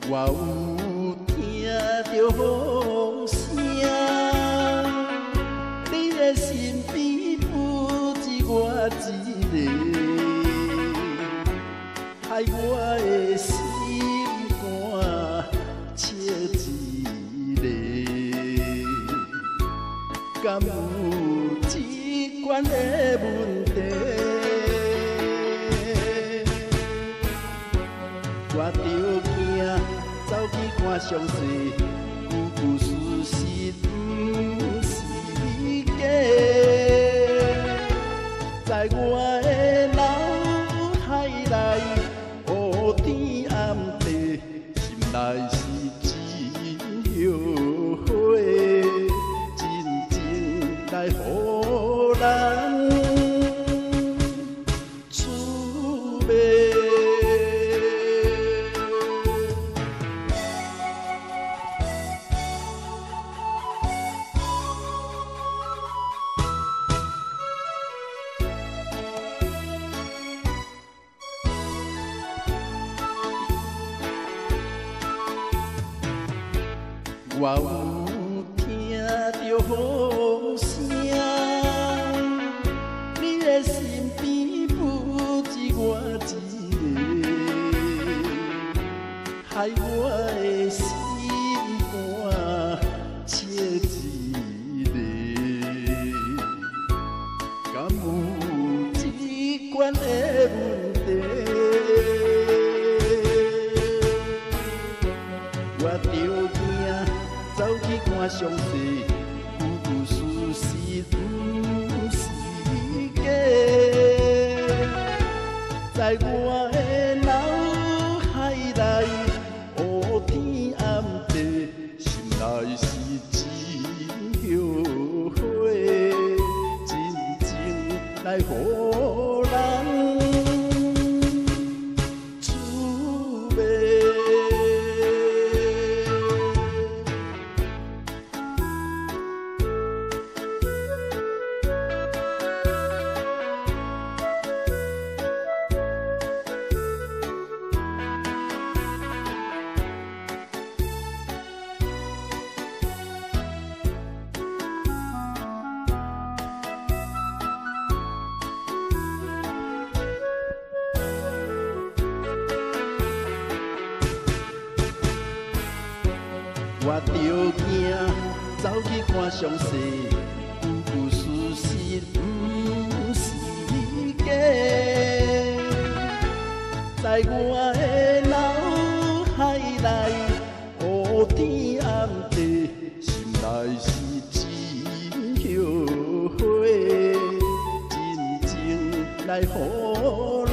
我有听到风声，你的身边有一我一个，害我的心肝切一个，敢有这款的问题？我着惊走去看详细，故事实不是假，在我的脑海内，乌天暗地，心内是真后悔，真情来予人出卖。我有听到风声，你的身边有一我一个，害我的心肝切一个，敢有这款的问题？我着惊走去看详细，故事是不是假？在我的脑海内，乌天暗地，心内是真后悔，真情来予人出卖。我着惊走去看详细，故事是不是假？在我的脑海内，乌天暗地，心内是真后悔，真情来予人